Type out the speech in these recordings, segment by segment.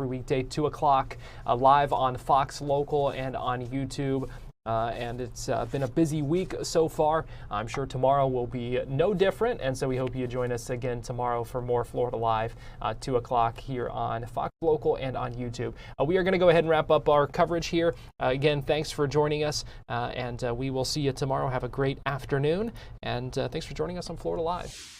every weekday, 2 o'clock, live on Fox Local and on YouTube. And it's been a busy week so far. I'm sure tomorrow will be no different. And so we hope you join us again tomorrow for more Florida Live, 2 o'clock here on Fox Local and on YouTube. We are going to go ahead and wrap up our coverage here. Again, thanks for joining us. And we will see you tomorrow. Have a great afternoon. And thanks for joining us on Florida Live.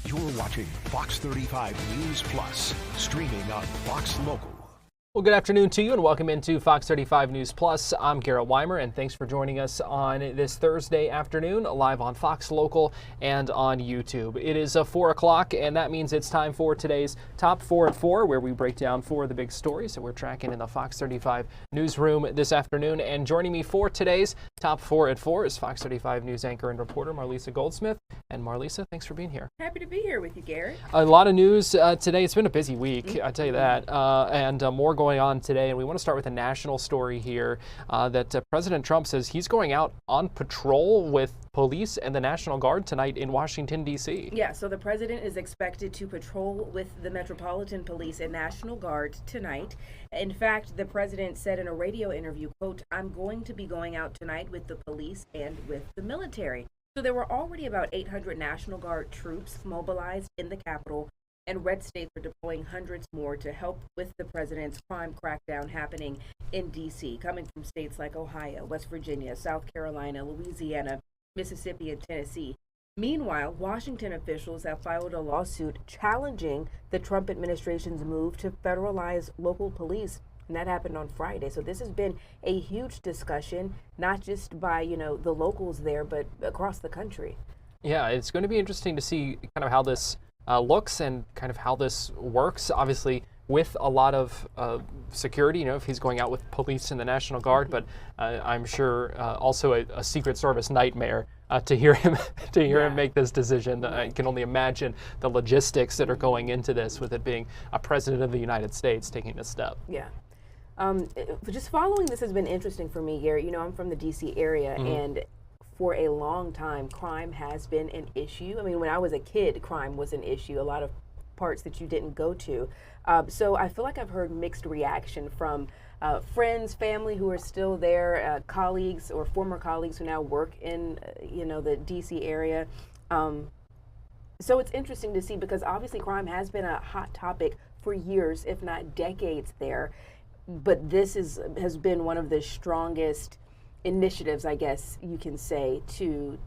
You're watching Fox 35 News Plus, streaming on Fox Local. Well, good afternoon to you and welcome into Fox 35 News Plus. I'm Garrett Wymer and thanks for joining us on this Thursday afternoon live on Fox Local and on YouTube. It is 4 o'clock and that means it's time for today's Top 4 at 4, where we break down 4 of the big stories that we're tracking in the Fox 35 newsroom this afternoon. And joining me for today's Top 4 at 4 is Fox 35 News anchor and reporter Marlisa Goldsmith. And Marlisa, thanks for being here. Happy to be here with you, Garrett. A lot of news today. It's been a busy week, I tell you that, and more going on today. And we want to start with a national story here that President Trump says he's going out on patrol with police and the National Guard tonight in Washington, D.C. Yeah, so the president is expected to patrol with the Metropolitan Police and National Guard tonight. In fact, the president said in a radio interview, quote, "I'm going to be going out tonight with the police and with the military." So there were already about 800 National Guard troops mobilized in the Capitol, and red states are deploying hundreds more to help with the president's crime crackdown happening in D.C., coming from states like Ohio, West Virginia, South Carolina, Louisiana, Mississippi, and Tennessee. Meanwhile, Washington officials have filed a lawsuit challenging the Trump administration's move to federalize local police. And that happened on Friday. So this has been a huge discussion, not just by, the locals there, but across the country. Yeah, it's going to be interesting to see kind of how this looks and kind of how this works. Obviously, with a lot of security, if he's going out with police and the National Guard, but I'm sure also a Secret Service nightmare to hear him him make this decision. I can only imagine the logistics that are going into this, with it being a president of the United States taking this step. Yeah. Just following this has been interesting for me, Garrett. I'm from the D.C. area, and for a long time, crime has been an issue. I mean, when I was a kid, crime was an issue. A lot of parts that you didn't go to. So I feel like I've heard mixed reaction from friends, family who are still there, colleagues or former colleagues who now work in, the D.C. area. So it's interesting to see, because obviously crime has been a hot topic for years, if not decades there. But this has been one of the strongest initiatives, I guess you can say, to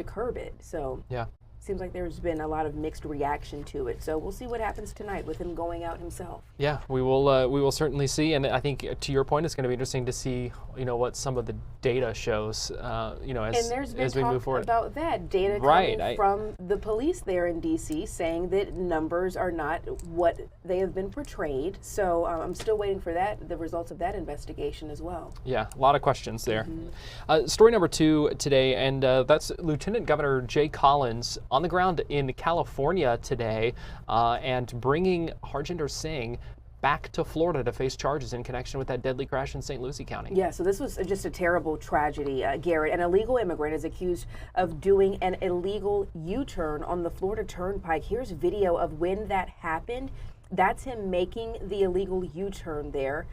curb it. So yeah. seems like there's been a lot of mixed reaction to it. So we'll see what happens tonight with him going out himself. Yeah, we will certainly see. And I think to your point, it's going to be interesting to see, what some of the data shows, as we move forward. About that data coming from the police there in D.C. saying that numbers are not what they have been portrayed. So I'm still waiting for the results of that investigation as well. Yeah, a lot of questions there. Story number 2 today, and that's Lieutenant Governor Jay Collins on the ground in California today, and bringing Harjinder Singh back to Florida to face charges in connection with that deadly crash in St. Lucie County. Yeah, so this was just a terrible tragedy, Garrett. An illegal immigrant is accused of doing an illegal U-turn on the Florida Turnpike. Here's video of when that happened. That's him making the illegal U-turn there.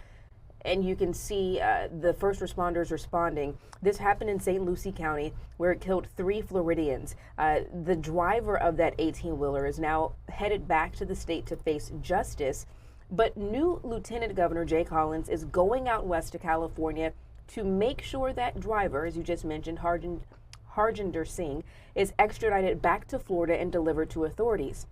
And you can see the first responders responding. This happened in St. Lucie County, where it killed 3 Floridians. The driver of that 18-wheeler is now headed back to the state to face justice. But new Lieutenant Governor Jay Collins is going out west to California to make sure that driver, as you just mentioned, Harjinder Singh, is extradited back to Florida and delivered to authorities.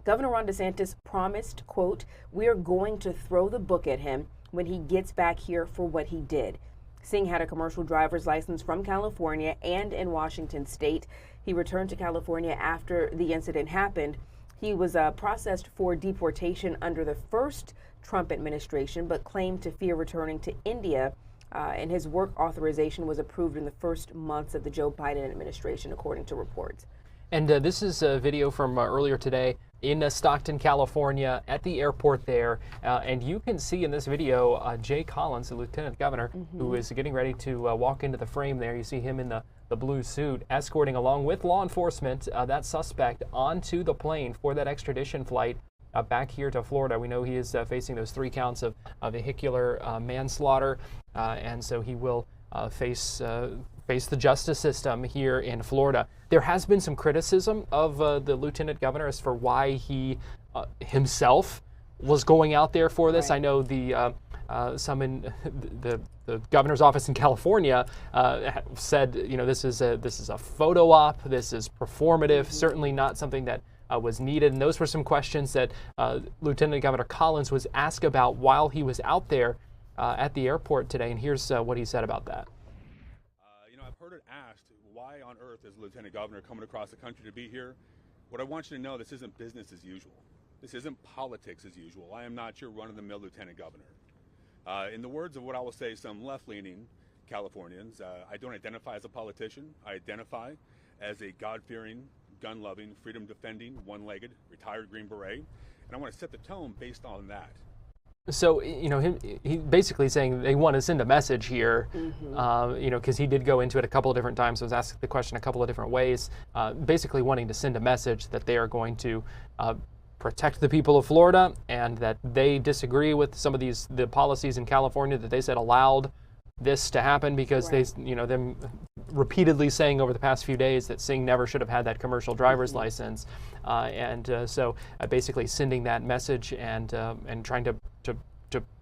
Governor Ron DeSantis promised, quote, "We are going to throw the book at him when he gets back here for what he did." Singh had a commercial driver's license from California and in Washington state. He returned to California after the incident happened. He was processed for deportation under the first Trump administration, but claimed to fear returning to India. And his work authorization was approved in the first months of the Joe Biden administration, according to reports. And this is a video from earlier today in Stockton, California, at the airport there. And you can see in this video Jay Collins, the lieutenant governor, who is getting ready to walk into the frame there. You see him in the blue suit, escorting along with law enforcement that suspect onto the plane for that extradition flight back here to Florida. We know he is facing those 3 counts of vehicular manslaughter, and so he will face the justice system here in Florida. There has been some criticism of the lieutenant governor as for why he himself was going out there for this. Right. I know some in the governor's office in California said, this is a photo op, this is performative, certainly not something that was needed. And those were some questions that Lieutenant Governor Collins was asked about while he was out there at the airport today. And here's what he said about that. I've heard it asked, why on earth is the Lieutenant Governor coming across the country to be here? What I want you to know, this isn't business as usual. This isn't politics as usual. I am not your run-of-the-mill Lieutenant Governor. In the words of what I will say some left-leaning Californians, I don't identify as a politician. I identify as a God-fearing, gun-loving, freedom-defending, one-legged, retired Green Beret. And I want to set the tone based on that. So, he basically saying they want to send a message here, because he did go into it a couple of different times. I was asked the question a couple of different ways, basically wanting to send a message that they are going to protect the people of Florida and that they disagree with some of the policies in California that they said allowed this to happen because they, them repeatedly saying over the past few days that Singh never should have had that commercial driver's license, so basically sending that message and trying to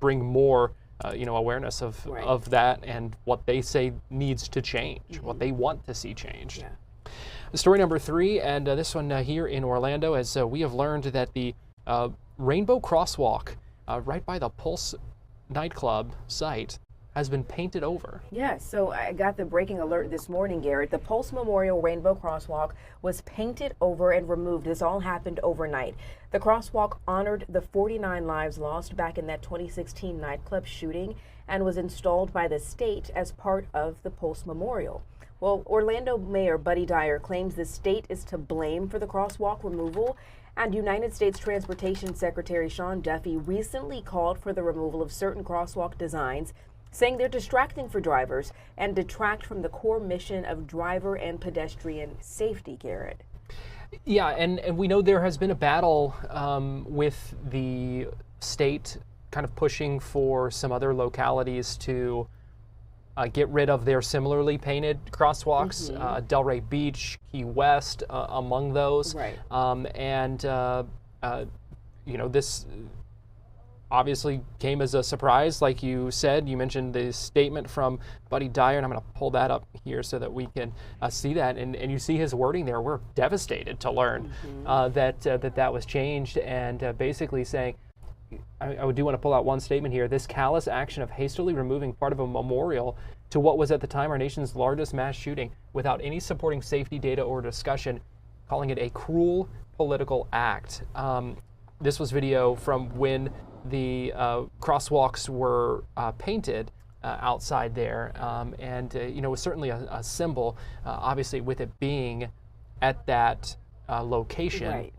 bring more awareness of that and what they say needs to change, what they want to see changed. Yeah. Story number 3, and this one here in Orlando, as we have learned that the Rainbow Crosswalk right by the Pulse nightclub site has been painted over. Yeah, so I got the breaking alert this morning, Garrett. The Pulse Memorial Rainbow Crosswalk was painted over and removed. This all happened overnight. The crosswalk honored the 49 lives lost back in that 2016 nightclub shooting and was installed by the state as part of the Pulse Memorial. Well, Orlando Mayor Buddy Dyer claims the state is to blame for the crosswalk removal, and United States Transportation Secretary Sean Duffy recently called for the removal of certain crosswalk designs, saying they're distracting for drivers and detract from the core mission of driver and pedestrian safety, Garrett. Yeah, and we know there has been a battle with the state kind of pushing for some other localities to get rid of their similarly painted crosswalks, Delray Beach, Key West, among those. Right. This obviously came as a surprise, like you said. You mentioned the statement from Buddy Dyer, and I'm going to pull that up here so that we can see that. And you see his wording there. We're devastated to learn that was changed, and basically saying, I do want to pull out one statement here. This callous action of hastily removing part of a memorial to what was at the time our nation's largest mass shooting without any supporting safety data or discussion, calling it a cruel political act. This was video from when the crosswalks were painted outside there, and it was certainly a symbol, obviously with it being at that location. Right.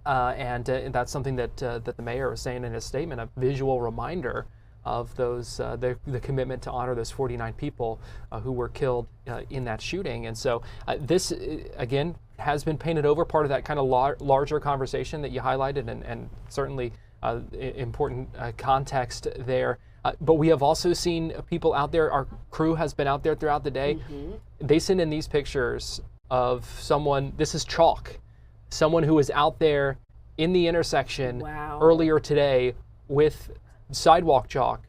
And that's something that the mayor was saying in his statement, a visual reminder of those the commitment to honor those 49 people who were killed in that shooting. And so this, again, has been painted over, part of that kind of larger conversation that you highlighted, and certainly important context there. But we have also seen people out there. Our crew has been out there throughout the day. They send in these pictures of someone, this is chalk, someone who was out there in the intersection earlier today with sidewalk chalk,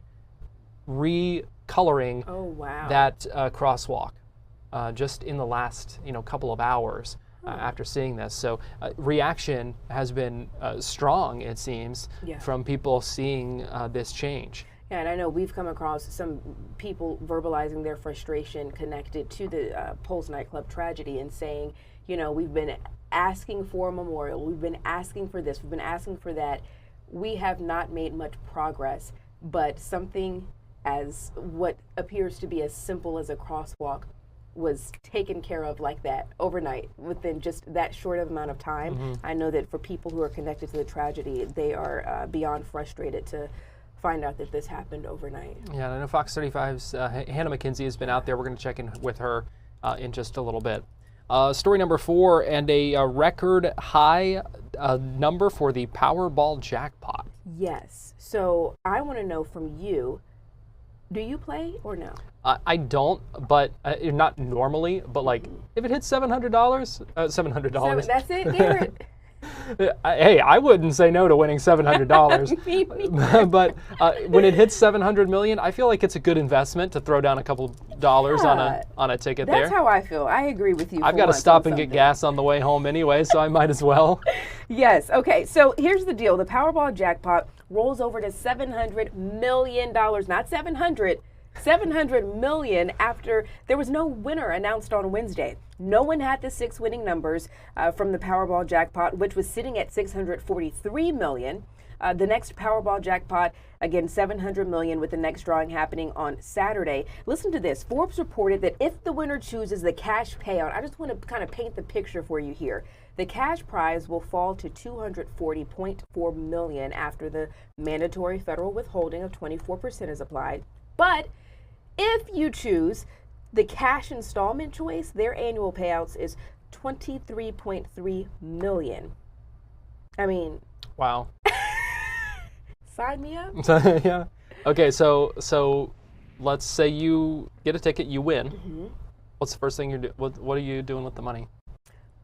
recoloring that crosswalk just in the last couple of hours after seeing this. So reaction has been strong, it seems, from people seeing this change. Yeah, and I know we've come across some people verbalizing their frustration connected to the Pulse nightclub tragedy and saying, we've been asking for a memorial, we've been asking for this, we've been asking for that. We have not made much progress, but something as what appears to be as simple as a crosswalk was taken care of like that overnight within just that short of amount of time. I know that for people who are connected to the tragedy, they are beyond frustrated to find out that this happened overnight. Yeah, and I know Fox 35's Hannah McKenzie has been out there. We're going to check in with her in just a little bit. Story number 4, and a record high number for the Powerball jackpot. Yes. So I want to know from you, do you play or no? I don't, but not normally, but like if it hits $700, $700. That's it, Garrett. Hey, I wouldn't say no to winning $700. But when it hits $700 million, I feel like it's a good investment to throw down a couple dollars on a ticket there. That's how I feel. I agree with you. I've got to stop and get gas on the way home anyway, so I might as well. Yes. Okay. So here's the deal: the Powerball jackpot rolls over to $700 million, not 700. 700 million after there was no winner announced on Wednesday. No one had the 6 winning numbers from the Powerball jackpot, which was sitting at 643 million. The next Powerball jackpot, again, 700 million, with the next drawing happening on Saturday. Listen to this. Forbes reported that if the winner chooses the cash payout, I just want to kind of paint the picture for you here. The cash prize will fall to $240.4 million after the mandatory federal withholding of 24% is applied. But if you choose the cash installment choice, their annual payouts is $23.3 million. I mean, wow. Sign me up. Yeah. Okay, so let's say you get a ticket, you win. What's the first thing you're doing? What are you doing with the money?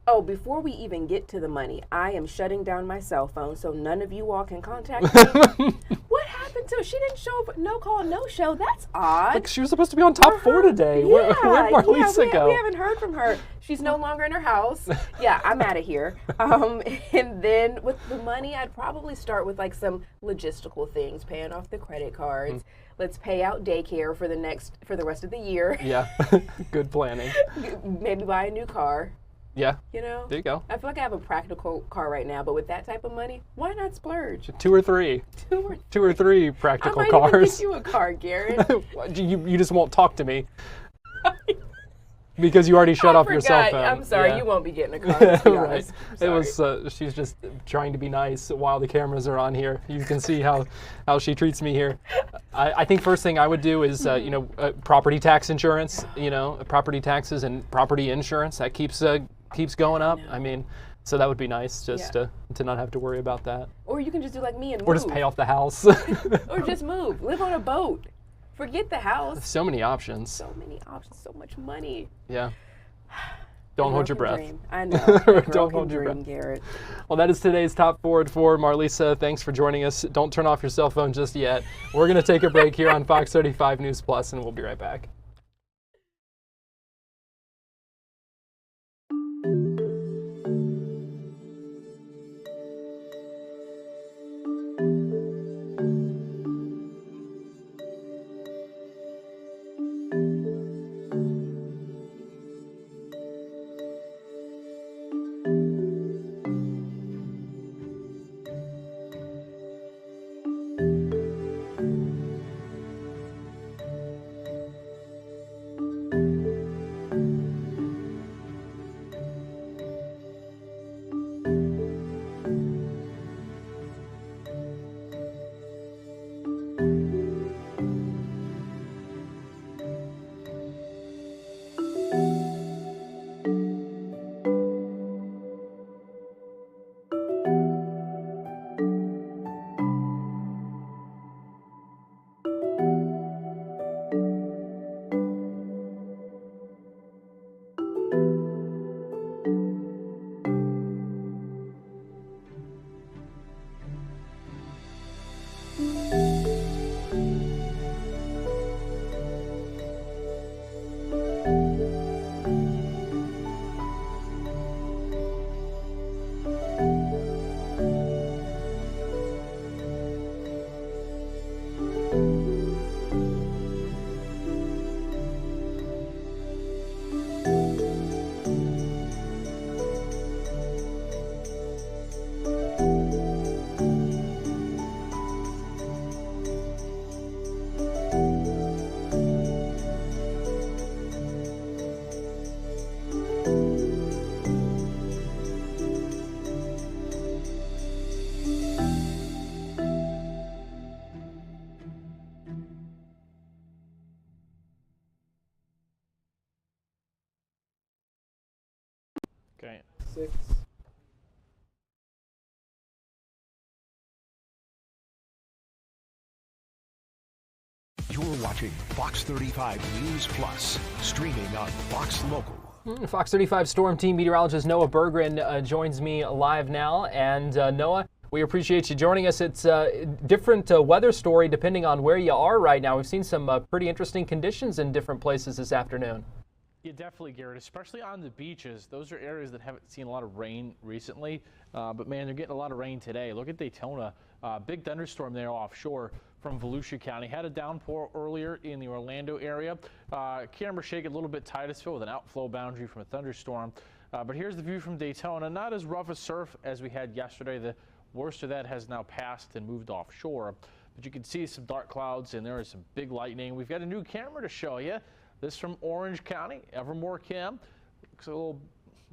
Oh, before we even get to the money, I am shutting down my cell phone so none of you all can contact me. What happened to her? She didn't show up. No call, no show. That's odd. Like, she was supposed to be on top 4 today. Yeah, where'd Marlisa go? We haven't heard from her. She's no longer in her house. Yeah, I'm out of here. And then with the money, I'd probably start with like some logistical things, paying off the credit cards. Let's pay out daycare for the rest of the year. Yeah, good planning. Maybe buy a new car. Yeah. There you go. I feel like I have a practical car right now, but with that type of money, why not splurge? 2 or 3. 2 or 3 practical I might cars. even get you a car, Garrett. you just won't talk to me. Because you already shut off your cell phone. I'm sorry, you won't be getting a car, let's be honest. It was, she's just trying to be nice while the cameras are on here. You can see how she treats me here. I think first thing I would do is, property tax insurance, property taxes and property insurance. That keeps going up. I mean, so that would be nice just to not have to worry about that. Or you can just do like me and move. Or just pay off the house. Or just move. Live on a boat. Forget the house. So many options. So many options. So much money. Yeah. Don't hold your breath. Dream. I know. Don't hold your breath, Garrett. Well, that is today's Top Forward 4. Marlisa, thanks for joining us. Don't turn off your cell phone just yet. We're going to take a break here on Fox 35 News Plus, and we'll be right back. Okay. 6. You're watching Fox 35 News Plus, streaming on Fox Local. Fox 35 Storm Team meteorologist Noah Berggren joins me live now. And Noah, we appreciate you joining us. It's a different weather story depending on where you are right now. We've seen some pretty interesting conditions in different places this afternoon. Yeah, definitely, Garrett, especially on the beaches. Those are areas that haven't seen a lot of rain recently, but man, they're getting a lot of rain today. Look at Daytona, big thunderstorm there offshore from Volusia County. Had a downpour earlier in the Orlando area. Camera shake a little bit Titusville with an outflow boundary from a thunderstorm. But here's the view from Daytona. Not as rough a surf as we had yesterday. The worst of that has now passed and moved offshore. But you can see some dark clouds and there is some big lightning. We've got a new camera to show you. This from Orange County, Evermore Cam. Looks a little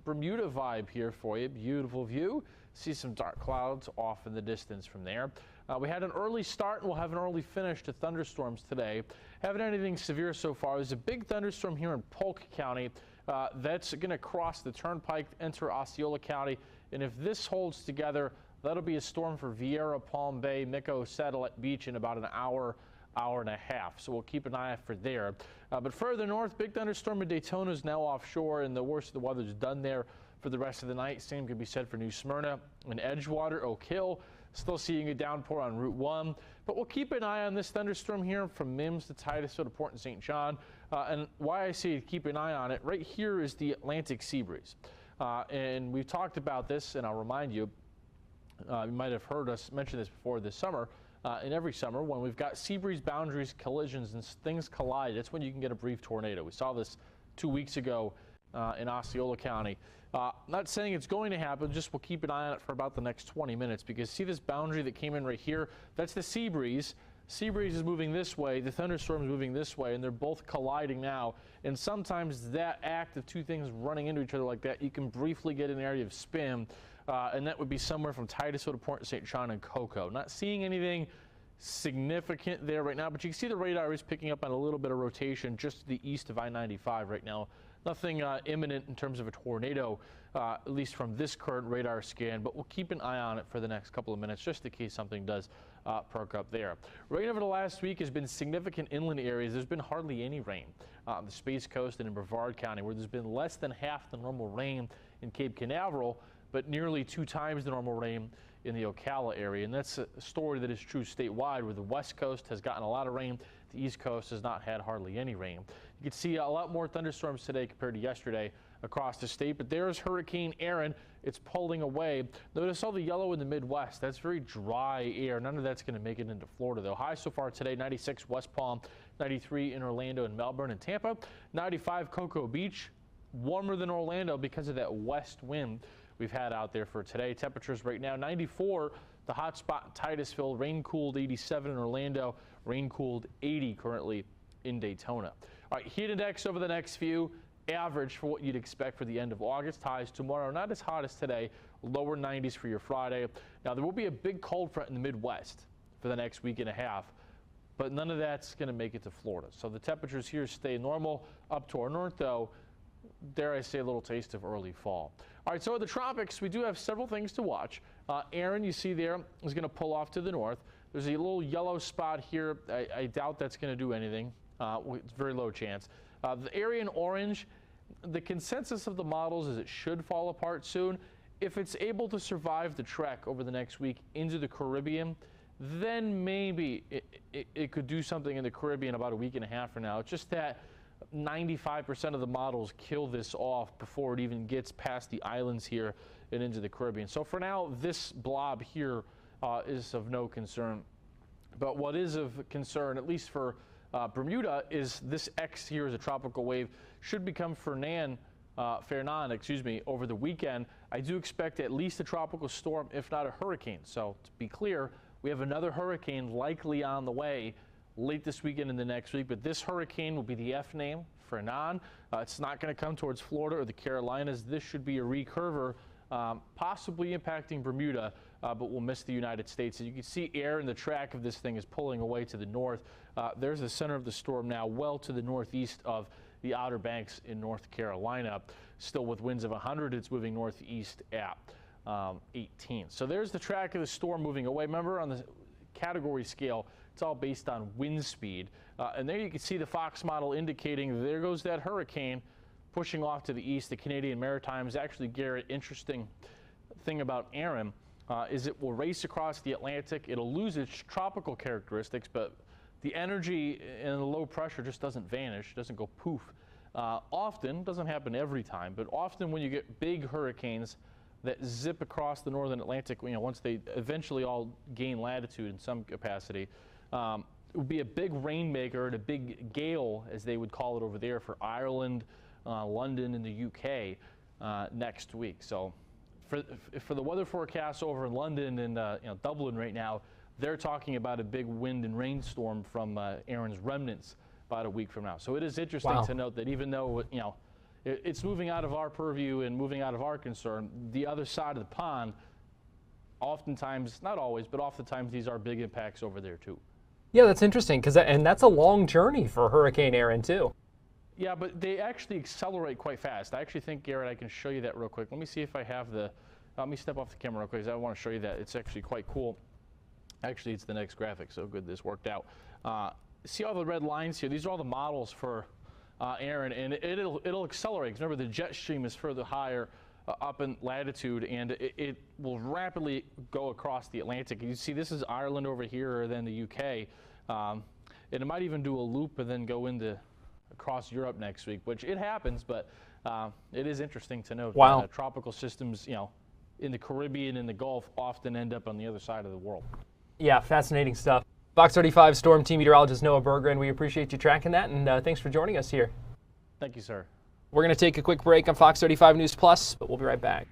Bermuda vibe here for you. Beautiful view. See some dark clouds off in the distance from there. We had an early start and we'll have an early finish to thunderstorms today. Haven't had anything severe so far. There's a big thunderstorm here in Polk County that's going to cross the turnpike, enter Osceola County. And if this holds together, that'll be a storm for Vieira, Palm Bay, Mico, Satellite Beach in about an hour and a half. So we'll keep an eye out for there. But further north, big thunderstorm in Daytona is now offshore and the worst of the weather is done there for the rest of the night. Same could be said for New Smyrna and Edgewater, Oak Hill. Still seeing a downpour on Route 1. But we'll keep an eye on this thunderstorm here from Mims to Titusville to Port and St. John. And why I say keep an eye on it, right here is the Atlantic sea breeze. And we've talked about this, and I'll remind you, you might have heard us mention this before this summer. And every summer, when we've got sea breeze boundaries, collisions, and things collide, that's when you can get a brief tornado. We saw this 2 weeks ago in Osceola County. Not saying it's going to happen, just we'll keep an eye on it for about the next 20 minutes because see this boundary that came in right here? That's the sea breeze. Sea breeze is moving this way, the thunderstorm is moving this way, and they're both colliding now. And sometimes that act of two things running into each other like that, you can briefly get an area of spin. And that would be somewhere from Titusville to Port St. John and Cocoa. Not seeing anything significant there right now, but you can see the radar is picking up on a little bit of rotation just to the east of I-95 right now. Nothing imminent in terms of a tornado, at least from this current radar scan, but we'll keep an eye on it for the next couple of minutes just in case something does perk up there. Rain over the last week has been significant inland areas. There's been hardly any rain on the Space Coast and in Brevard County, where there's been less than half the normal rain in Cape Canaveral, but nearly 2 times the normal rain in the Ocala area. And that's a story that is true statewide, where the West Coast has gotten a lot of rain. The East Coast has not had hardly any rain. You can see a lot more thunderstorms today compared to yesterday across the state, but there's Hurricane Aaron. It's pulling away. Notice all the yellow in the Midwest. That's very dry air. None of that's going to make it into Florida, though. High so far today, 96 West Palm, 93 in Orlando and Melbourne and Tampa, 95 Cocoa Beach. Warmer than Orlando because of that west wind we've had out there for today. Temperatures right now, 94, the hot spot in Titusville, rain-cooled 87 in Orlando, rain-cooled 80 currently in Daytona. All right, heat index over the next few, average for what you'd expect for the end of August. Highs tomorrow, not as hot as today, lower 90s for your Friday. Now, there will be a big cold front in the Midwest for the next week and a half, but none of that's going to make it to Florida. So the temperatures here stay normal. Up to our north, though, dare I say, a little taste of early fall. All right, so in the tropics, we do have several things to watch. Aaron, you see there, is going to pull off to the north. There's a little yellow spot here. I doubt that's going to do anything. It's very low chance. The area in orange, the consensus of the models is it should fall apart soon. If it's able to survive the trek over the next week into the Caribbean, then maybe it could do something in the Caribbean about a week and a half from now. It's just that 95% of the models kill this off before it even gets past the islands here and into the Caribbean. So for now, this blob here is of no concern. But what is of concern, at least for Bermuda, is this X here is a tropical wave, should become Fernan, over the weekend. I do expect at least a tropical storm, if not a hurricane. So to be clear, we have another hurricane likely on the way late this weekend and the next week, but this hurricane will be the F name, Fernan. It's not going to come towards Florida or the Carolinas. This should be a recurver, possibly impacting Bermuda, but will miss the United States. As you can see, air in the track of this thing is pulling away to the north. There's the center of the storm now, well to the northeast of the Outer Banks in North Carolina. Still with winds of 100, it's moving northeast at 18. So there's the track of the storm moving away. Remember, on the category scale, it's all based on wind speed. And there you can see the Fox model indicating there goes that hurricane pushing off to the east. The Canadian Maritimes. Actually, Garrett, interesting thing about Aaron is it will race across the Atlantic. It'll lose its tropical characteristics, but the energy and the low pressure just doesn't vanish, doesn't go poof. Often, doesn't happen every time, but often when you get big hurricanes that zip across the northern Atlantic, once they eventually all gain latitude in some capacity, it would be a big rainmaker and a big gale, as they would call it over there, for Ireland, London, and the UK next week. So for the weather forecast over in London and Dublin right now, they're talking about a big wind and rainstorm from Aaron's remnants about a week from now. So it is interesting to note that even though it's moving out of our purview and moving out of our concern, the other side of the pond, oftentimes, not always, but oftentimes these are big impacts over there too. Yeah, that's interesting, and that's a long journey for Hurricane Aaron too. Yeah, but they actually accelerate quite fast. I actually think, Garrett, I can show you that real quick. Let me see if I have let me step off the camera real quick, because I want to show you that. It's actually quite cool. Actually, it's the next graphic, so good this worked out. See all the red lines here? These are all the models for Aaron, and it'll accelerate. Remember, the jet stream is further higher up in latitude, and it will rapidly go across the Atlantic. You see, this is Ireland over here, then the UK, and it might even do a loop and then go across Europe next week, which it happens, but it is interesting to note that tropical systems, in the Caribbean and the Gulf often end up on the other side of the world. Yeah, fascinating stuff. Fox 35 Storm Team Meteorologist Noah Berggren, we appreciate you tracking that, and thanks for joining us here. Thank you, sir. We're going to take a quick break on Fox 35 News Plus, but we'll be right back.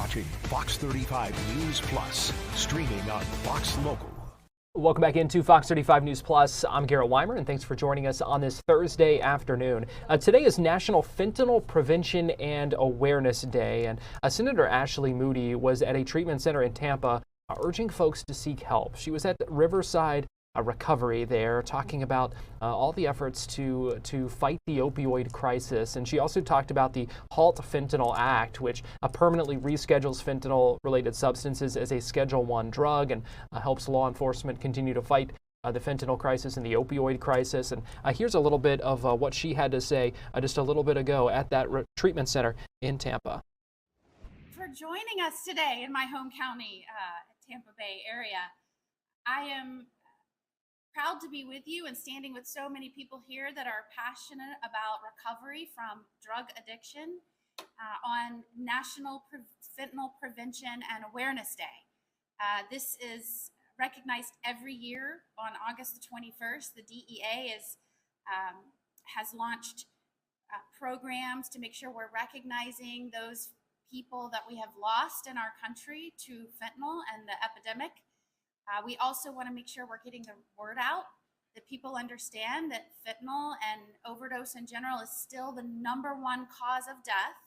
watching Fox 35 News Plus, streaming on Fox Local. Welcome back into Fox 35 News Plus. I'm Garrett Wymer, and thanks for joining us on this Thursday afternoon. Today is National Fentanyl Prevention and Awareness Day, and Senator Ashley Moody was at a treatment center in Tampa urging folks to seek help. She was at Riverside Recovery there, talking about all the efforts to fight the opioid crisis. And she also talked about the Halt Fentanyl Act, which permanently reschedules fentanyl-related substances as a Schedule I drug and helps law enforcement continue to fight the fentanyl crisis and the opioid crisis. And here's a little bit of what she had to say just a little bit ago at that treatment center in Tampa. For joining us today in my home county, Tampa Bay area. I am proud to be with you and standing with so many people here that are passionate about recovery from drug addiction on National Fentanyl Prevention and Awareness Day. This is recognized every year on August the 21st. The DEA has launched programs to make sure we're recognizing those people that we have lost in our country to fentanyl and the epidemic. We also want to make sure we're getting the word out, that people understand that fentanyl and overdose in general is still the #1 cause of death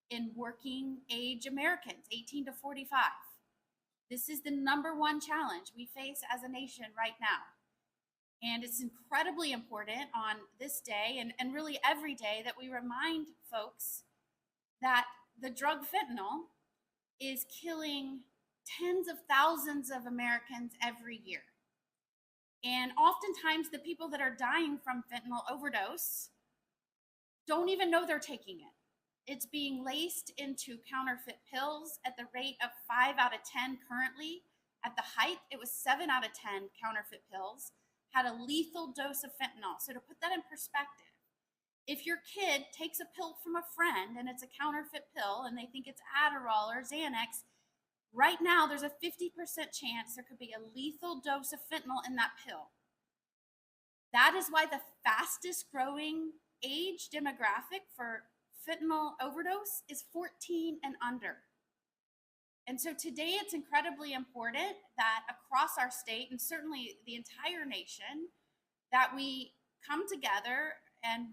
in working age Americans, 18 to 45. This is the #1 challenge we face as a nation right now. And it's incredibly important on this day and really every day that we remind folks that the drug fentanyl is killing tens of thousands of Americans every year. And oftentimes the people that are dying from fentanyl overdose don't even know they're taking it. It's being laced into counterfeit pills at the rate of 5 out of 10 currently. At the height, it was 7 out of 10 counterfeit pills had a lethal dose of fentanyl. So to put that in perspective, if your kid takes a pill from a friend and it's a counterfeit pill and they think it's Adderall or Xanax, right now there's a 50% chance there could be a lethal dose of fentanyl in that pill. That is why the fastest growing age demographic for fentanyl overdose is 14 and under. And so today it's incredibly important that across our state and certainly the entire nation that we come together and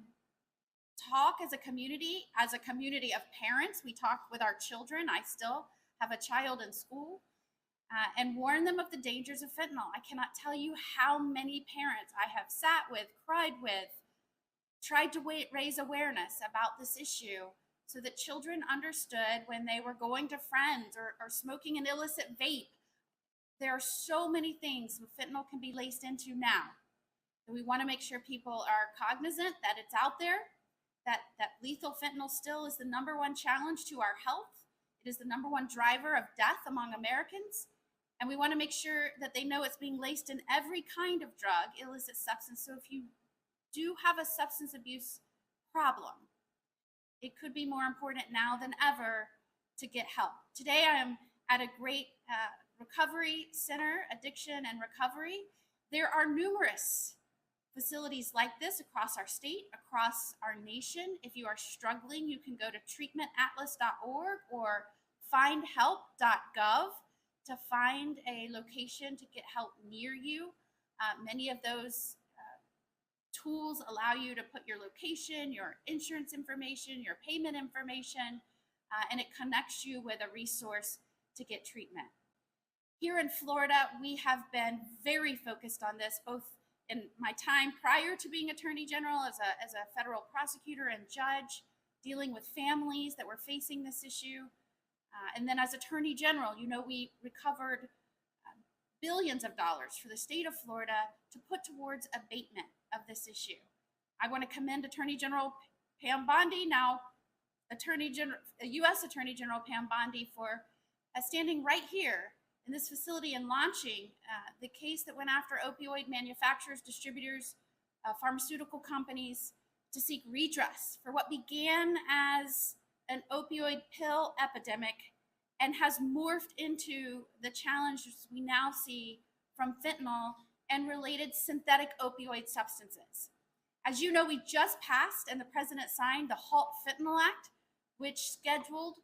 talk as a community of parents. We talk with our children. I still have a child in school and warn them of the dangers of fentanyl. I cannot tell you how many parents I have sat with, cried with, tried to raise awareness about this issue so that children understood when they were going to friends or smoking an illicit vape. There are so many things fentanyl can be laced into now. So we want to make sure people are cognizant that it's out there, that lethal fentanyl still is the #1 challenge to our health. It is the #1 driver of death among Americans. And we want to make sure that they know it's being laced in every kind of drug, illicit substance. So if you do have a substance abuse problem, it could be more important now than ever to get help. Today I am at a great recovery center, addiction and recovery. There are numerous facilities like this across our state, across our nation. If you are struggling, you can go to treatmentatlas.org or findhelp.gov to find a location to get help near you. Many of those tools allow you to put your location, your insurance information, your payment information, and it connects you with a resource to get treatment. Here in Florida, we have been very focused on this, both in my time prior to being Attorney General as a federal prosecutor and judge, dealing with families that were facing this issue. And then as Attorney General, we recovered billions of dollars for the state of Florida to put towards abatement of this issue. I want to commend Attorney General Pam Bondi, now U.S. Attorney General Pam Bondi, for standing right here in this facility and launching the case that went after opioid manufacturers, distributors, pharmaceutical companies to seek redress for what began as an opioid pill epidemic and has morphed into the challenges we now see from fentanyl and related synthetic opioid substances. As you know, we just passed and the president signed the Halt Fentanyl Act, which scheduled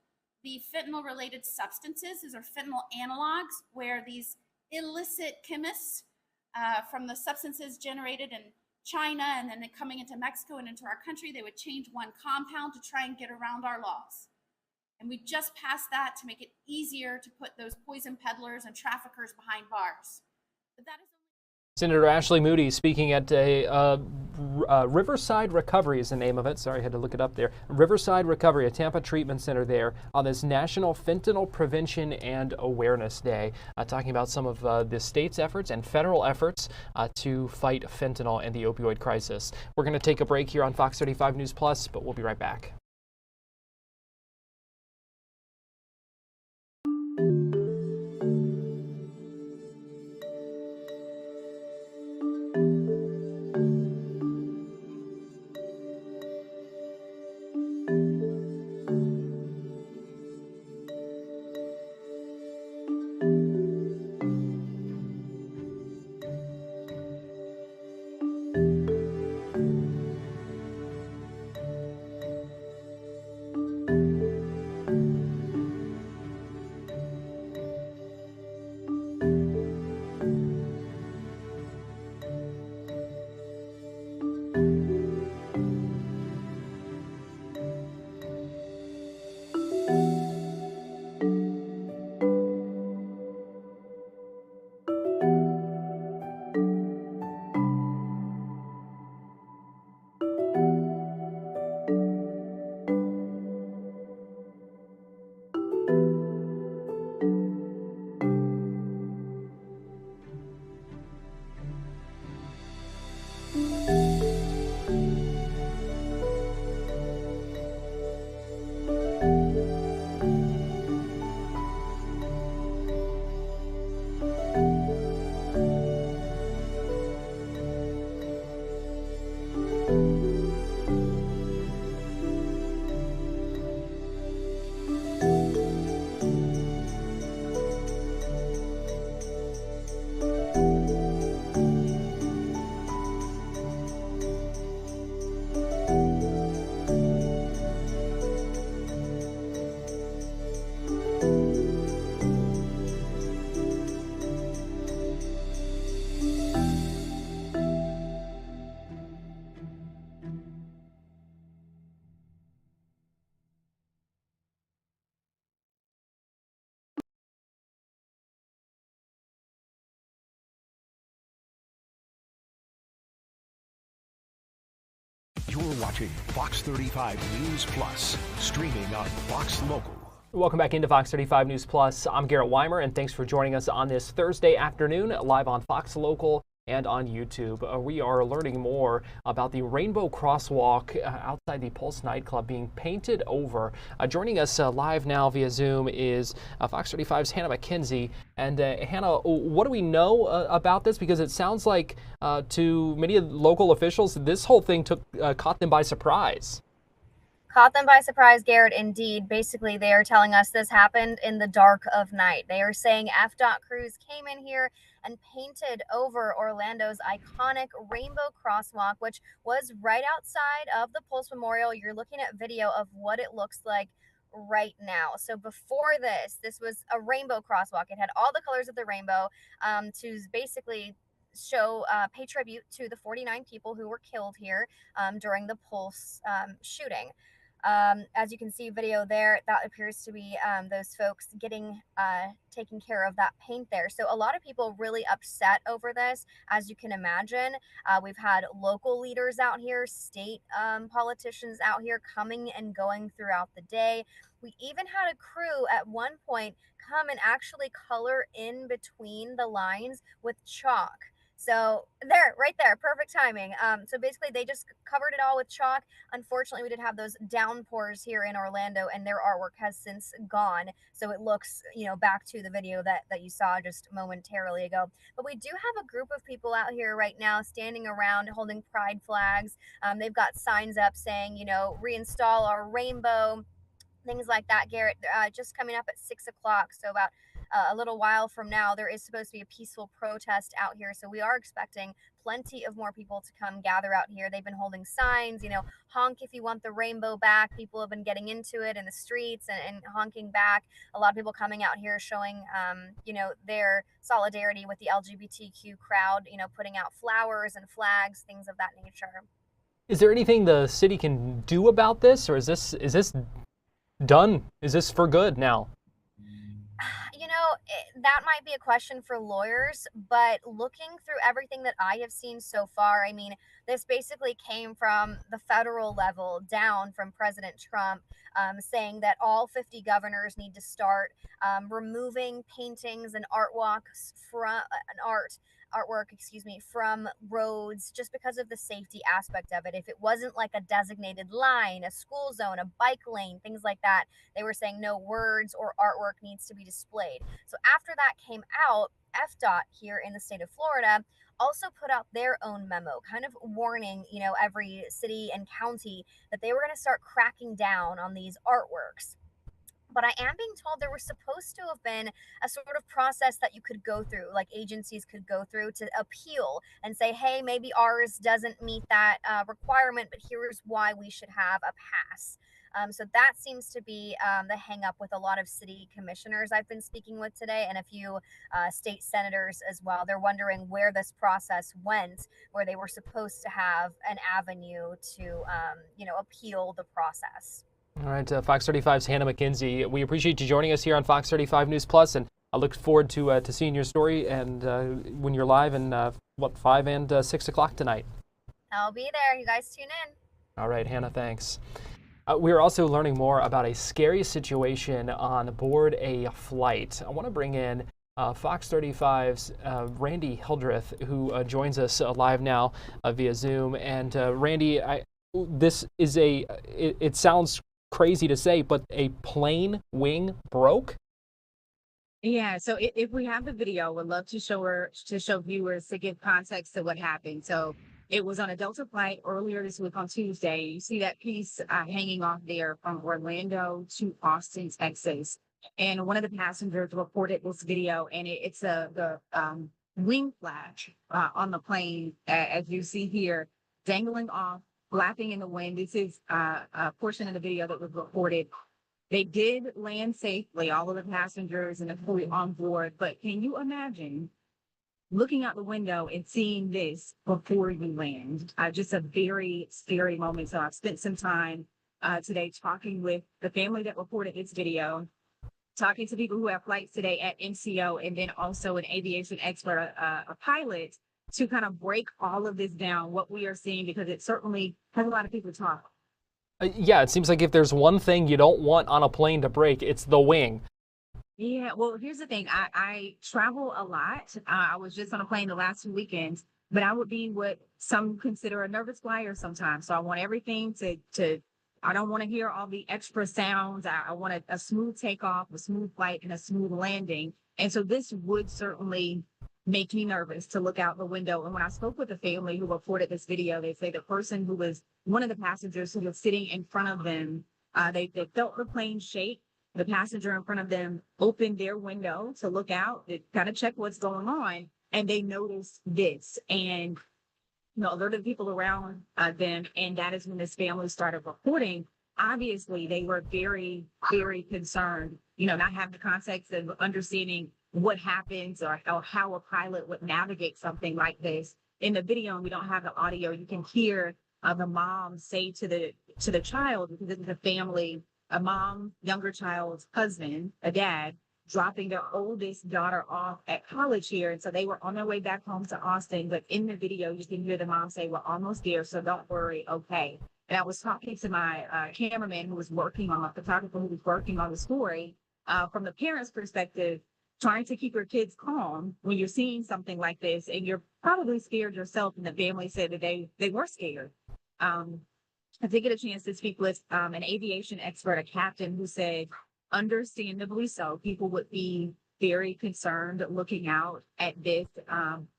the fentanyl-related substances. These are fentanyl analogs, where these illicit chemists from the substances generated in China and then coming into Mexico and into our country, they would change one compound to try and get around our laws. And we just passed that to make it easier to put those poison peddlers and traffickers behind bars. But that is Senator Ashley Moody speaking at a Riverside Recovery is the name of it. Sorry, I had to look it up there. Riverside Recovery, a Tampa treatment center there on this National Fentanyl Prevention and Awareness Day, talking about some of the state's efforts and federal efforts to fight fentanyl and the opioid crisis. We're going to take a break here on Fox 35 News Plus, but we'll be right back. You're watching Fox 35 News Plus, streaming on Fox Local. Welcome back into Fox 35 News Plus. I'm Garrett Wymer, and thanks for joining us on this Thursday afternoon, live on Fox Local and on YouTube. We are learning more about the rainbow crosswalk outside the Pulse nightclub being painted over. Joining us live now via Zoom is Fox 35's Hannah McKenzie. And Hannah, what do we know about this? Because it sounds like to many local officials, this whole thing caught them by surprise. Caught them by surprise, Garrett, indeed. Basically, they are telling us this happened in the dark of night. They are saying FDOT crews came in here and painted over Orlando's iconic rainbow crosswalk, which was right outside of the Pulse Memorial. You're looking at video of what it looks like right now. So before this was a rainbow crosswalk. It had all the colors of the rainbow to basically pay tribute to the 49 people who were killed here during the Pulse shooting. As you can see video there, that appears to be those folks taking care of that paint there. So a lot of people really upset over this, as you can imagine. We've had local leaders out here, state politicians out here coming and going throughout the day. We even had a crew at one point come and actually color in between the lines with chalk. So right there, perfect timing. So basically they just covered it all with chalk. Unfortunately, we did have those downpours here in Orlando, and their artwork has since gone. So it looks, back to the video that you saw just momentarily ago. But we do have a group of people out here right now standing around holding pride flags. They've got signs up saying, reinstall our rainbow. things like that. Garrett, just coming up at 6 o'clock, so about a little while from now, there is supposed to be a peaceful protest out here. So we are expecting plenty of more people to come gather out here. They've been holding signs, honk if you want the rainbow back. People have been getting into it in the streets and honking back. A lot of people coming out here showing, their solidarity with the LGBTQ crowd, putting out flowers and flags, things of that nature. Is there anything the city can do about this, or is this done? Is this for good now? That might be a question for lawyers, but looking through everything that I have seen so far, I mean, this basically came from the federal level down from President Trump, saying that all 50 governors need to start removing paintings and artwork from roads, just because of the safety aspect of it. If it wasn't like a designated line, a school zone, a bike lane, things like that, they were saying no words or artwork needs to be displayed. So after that came out, FDOT here in the state of Florida also put out their own memo, kind of warning, every city and county that they were going to start cracking down on these artworks. But I am being told there was supposed to have been a sort of process that you could go through, like agencies could go through to appeal and say, hey, maybe ours doesn't meet that requirement, but here's why we should have a pass. So that seems to be the hang up with a lot of city commissioners I've been speaking with today, and a few state senators as well. They're wondering where this process went, where they were supposed to have an avenue to, appeal the process. All right, Fox 35's Hannah McKenzie, we appreciate you joining us here on Fox 35 News Plus, and I look forward to seeing your story and when you're live in 5 and 6 o'clock tonight. I'll be there. You guys tune in. All right, Hannah, thanks. We're also learning more about a scary situation on board a flight. I want to bring in Fox 35's Randy Hildreth, who joins us live now via Zoom. And Randy, this is it sounds crazy to say, but a plane wing broke? Yeah, so if we have the video, we'd love to show viewers to give context to what happened. So it was on a Delta flight earlier this week on Tuesday. You see that piece hanging off there from Orlando to Austin, Texas. And one of the passengers reported this video, and it's the wing flash on the plane, as you see here, dangling off, flapping in the wind. This is a portion of the video that was reported. They did land safely, all of the passengers and the crew on board. But can you imagine looking out the window and seeing this before you land? Just a very scary moment. So I've spent some time today talking with the family that reported this video, talking to people who have flights today at NCO, and then also an aviation expert, a pilot, to kind of break all of this down, what we are seeing, because it certainly has a lot of people talk. Yeah, it seems like if there's one thing you don't want on a plane to break, it's the wing. Yeah, well, here's the thing. I travel a lot. I was just on a plane the last 2 weekends, but I would be what some consider a nervous flyer sometimes. So I want everything I don't want to hear all the extra sounds. I want a smooth takeoff, a smooth flight, and a smooth landing. And so this would certainly make me nervous to look out the window. And when I spoke with the family who reported this video, they say the person who was one of the passengers who was sitting in front of them, they felt the plane shake. The passenger in front of them opened their window to look out, to kind of check what's going on, and they noticed this and alerted people around them. And that is when this family started reporting. Obviously, they were very, very concerned, not having the context of understanding what happens or how a pilot would navigate something like this. In the video, and we don't have the audio, you can hear the mom say to the child, because this is a family, a mom, younger child's husband, a dad, dropping their oldest daughter off at college here. And so they were on their way back home to Austin. But in the video, you can hear the mom say, we're almost there, so don't worry, okay. And I was talking to my cameraman who was working on, a photographer who was working on the story, from the parents' perspective, trying to keep your kids calm when you're seeing something like this, and you're probably scared yourself. And the family said that they were scared. I did get a chance to speak with an aviation expert, a captain, who said, understandably so, people would be very concerned looking out at this,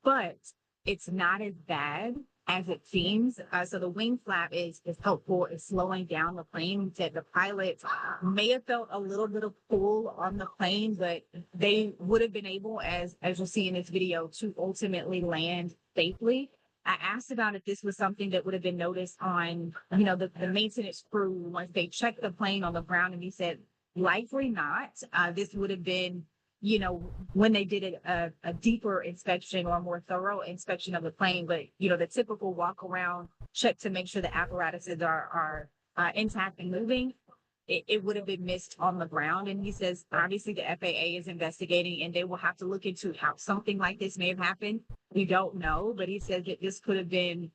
but it's not as bad as it seems. So the wing flap is helpful in slowing down the plane. He said the pilots may have felt a little bit of pull on the plane, but they would have been able, as you'll see in this video, to ultimately land safely. I asked about if this was something that would have been noticed on, the maintenance crew once they checked the plane on the ground, and he said, likely not. This would have been, when they did a deeper inspection or a more thorough inspection of the plane, but, the typical walk around, check to make sure the apparatuses are intact and moving, it would have been missed on the ground. And he says, obviously the FAA is investigating and they will have to look into how something like this may have happened. We don't know, but he says that this could have been,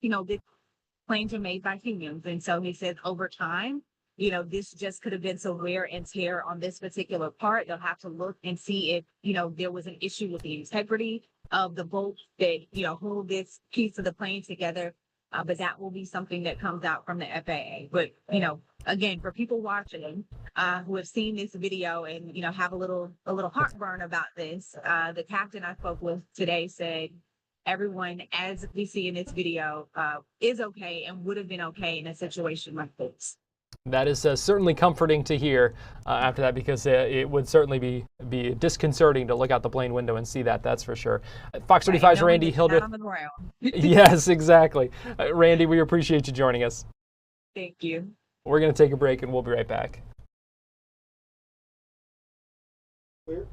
the planes are made by humans. And so he says over time, this just could have been some wear and tear on this particular part. They'll have to look and see if, there was an issue with the integrity of the bolts that, hold this piece of the plane together. But that will be something that comes out from the FAA. But, again, for people watching who have seen this video and, have a little heartburn about this, the captain I spoke with today said everyone, as we see in this video, is okay and would have been okay in a situation like this. That is certainly comforting to hear after that, because it would certainly be disconcerting to look out the plane window and see that, that's for sure. Fox 35's Randy Hildreth. Yes, exactly. Randy, we appreciate you joining us. Thank you. We're going to take a break and we'll be right back. Clear.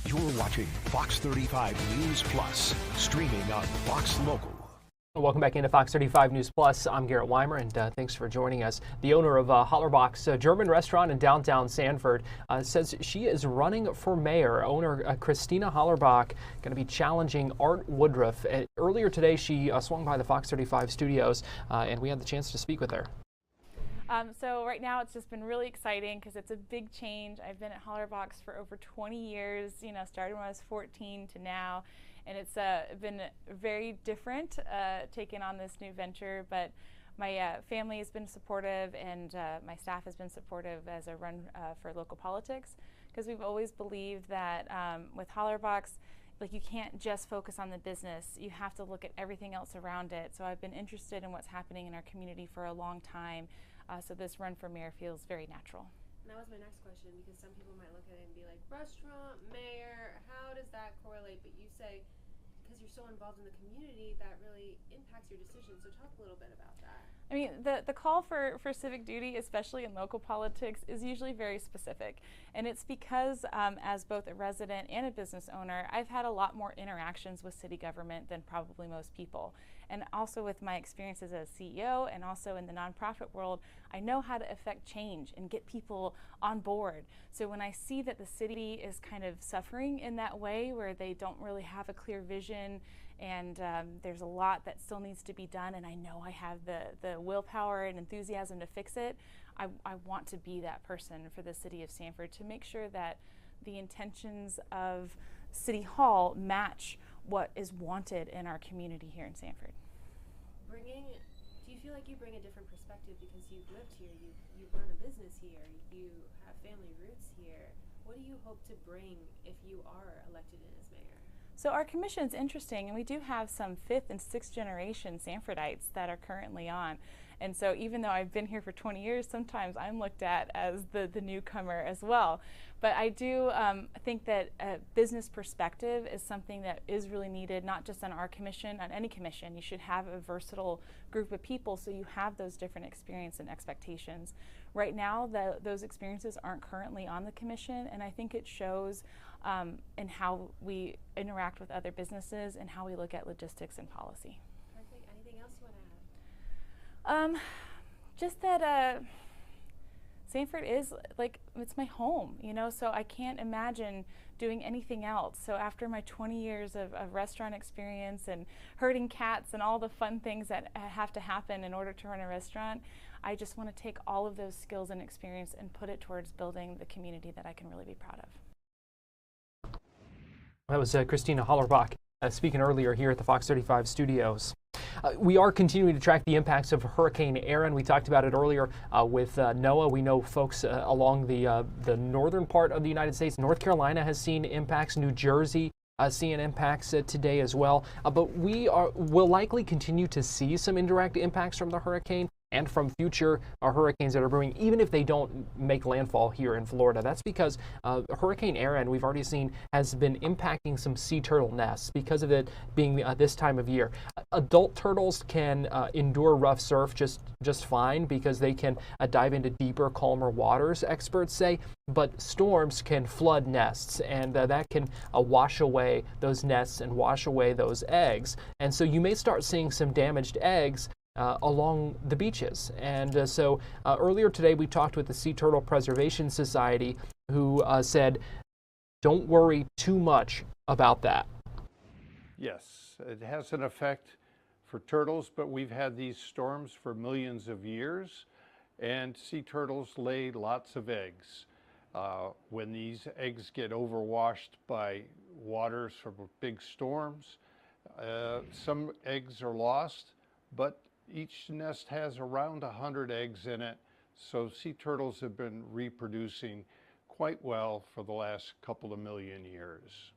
You're watching Fox 35 News Plus, streaming on Fox Local. Welcome back into Fox 35 News Plus. I'm Garrett Wymer, and thanks for joining us. The owner of Hollerbock's German restaurant in downtown Sanford says she is running for mayor. Owner Christina Hollerbock going to be challenging Art Woodruff. Earlier today, she swung by the Fox 35 studios, and we had the chance to speak with her. So right now it's just been really exciting because it's a big change. I've been at Hollerbock's for over 20 years, started when I was 14 to now. And it's been very different taking on this new venture, but my family has been supportive and my staff has been supportive as I run for local politics, because we've always believed that with Hollerbock's, you can't just focus on the business. You have to look at everything else around it. So I've been interested in what's happening in our community for a long time. So this run for mayor feels very natural. And that was my next question, because some people might look at it and be like, restaurant, mayor, how does that correlate? But you say, because you're so involved in the community, that really impacts your decision. So talk a little bit about that. I mean, the call for civic duty, especially in local politics, is usually very specific. And it's because as both a resident and a business owner, I've had a lot more interactions with city government than probably most people. And also with my experiences as CEO and also in the nonprofit world, I know how to affect change and get people on board. So when I see that the city is kind of suffering in that way, where they don't really have a clear vision, and there's a lot that still needs to be done, and I know I have the willpower and enthusiasm to fix it, I want to be that person for the city of Sanford to make sure that the intentions of City Hall match what is wanted in our community here in Sanford. Do you feel like you bring a different perspective because you've lived here, you've run a business here, you have family roots here? What do you hope to bring if you are elected in as mayor? So our commission is interesting, and we do have some 5th and 6th generation Sanfordites that are currently on. And so even though I've been here for 20 years, sometimes I'm looked at as the newcomer as well. But I do think that a business perspective is something that is really needed, not just on our commission, on any commission. You should have a versatile group of people so you have those different experiences and expectations. Right now, those experiences aren't currently on the commission, and I think it shows in how we interact with other businesses and how we look at logistics and policy. Perfect. Anything else you want to add? Just that Sanford is like, it's my home, you know, so I can't imagine doing anything else. So after my 20 years of restaurant experience and herding cats and all the fun things that have to happen in order to run a restaurant, I just want to take all of those skills and experience and put it towards building the community that I can really be proud of. That was Christina Hollerbach speaking earlier here at the Fox 35 studios. We are continuing to track the impacts of Hurricane Aaron. We talked about it earlier with NOAA. We know folks along the northern part of the United States. North Carolina has seen impacts. New Jersey seeing impacts today as well. But will likely continue to see some indirect impacts from the hurricane and from future hurricanes that are brewing, even if they don't make landfall here in Florida. That's because Hurricane Aaron, we've already seen, has been impacting some sea turtle nests because of it being this time of year. Adult turtles can endure rough surf just fine because they can dive into deeper, calmer waters, experts say, but storms can flood nests, and that can wash away those nests and wash away those eggs. And so you may start seeing some damaged eggs along the beaches. And so earlier today we talked with the Sea Turtle Preservation Society, who said, don't worry too much about that. Yes, it has an effect for turtles, but we've had these storms for millions of years, and sea turtles lay lots of eggs. When these eggs get overwashed by waters from big storms, some eggs are lost, but each nest has around 100 eggs in it, so sea turtles have been reproducing quite well for the last couple of million years.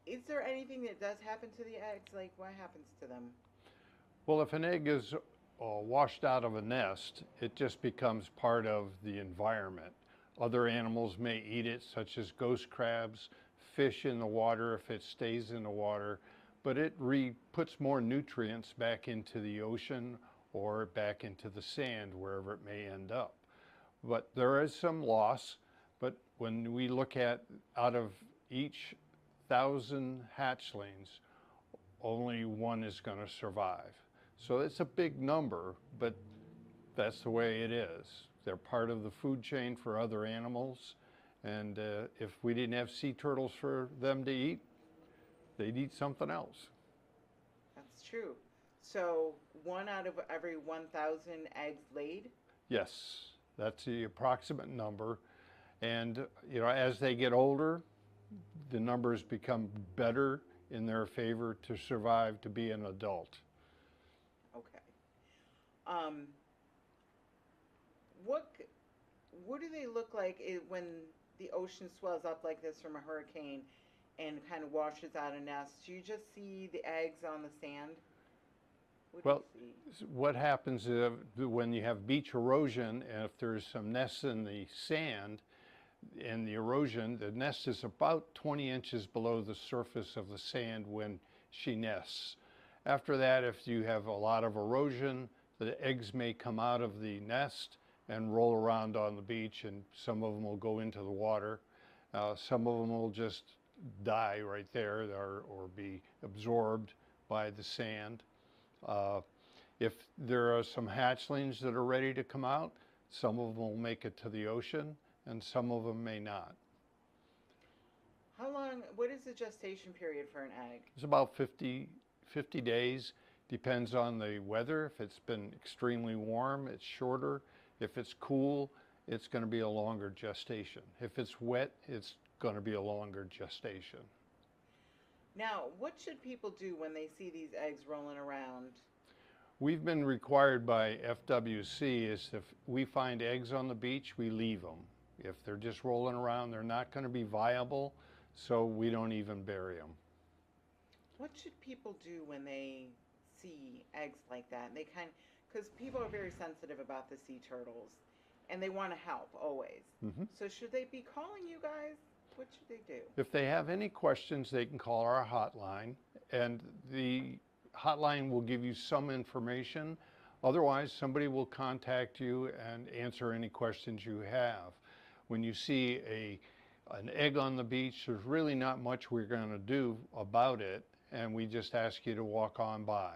Okay. Is there anything that does happen to the eggs? Like, what happens to them? Well, if an egg is washed out of a nest, it just becomes part of the environment. Other animals may eat it, such as ghost crabs, fish in the water if it stays in the water, but it puts more nutrients back into the ocean or back into the sand, wherever it may end up. But there is some loss, but when we look at out of each 1,000 hatchlings, only one is going to survive. So it's a big number, but that's the way it is. They're part of the food chain for other animals, and if we didn't have sea turtles for them to eat, they'd eat something else. That's true. So 1 out of every 1,000 eggs laid? Yes, that's the approximate number. And you know, as they get older, the numbers become better in their favor to survive to be an adult. Okay. What do they look like when the ocean swells up like this from a hurricane and kind of washes out a nest? Do you just see the eggs on the sand? Well, what happens is when you have beach erosion, and if there's some nests in the sand, And the erosion, the nest is about 20 inches below the surface of the sand when she nests. After that, if you have a lot of erosion, the eggs may come out of the nest and roll around on the beach, and some of them will go into the water. Some of them will just die right there or be absorbed by the sand. If there are some hatchlings that are ready to come out, some of them will make it to the ocean and some of them may not. How long, what is the gestation period for an egg? It's about 50 days. Depends on the weather. If it's been extremely warm, it's shorter. If it's cool, it's going to be a longer gestation. If it's wet, it's going to be a longer gestation. Now, what should people do when they see these eggs rolling around? We've been required by FWC is if we find eggs on the beach, we leave them. If they're just rolling around, they're not going to be viable, so we don't even bury them. What should people do when they see eggs like that? And they because people are very sensitive about the sea turtles, and they want to help always. Mm-hmm. So should they be calling you guys? What should they do? If they have any questions, they can call our hotline, and the hotline will give you some information. Otherwise, somebody will contact you and answer any questions you have. When you see an egg on the beach, there's really not much we're going to do about it, and we just ask you to walk on by.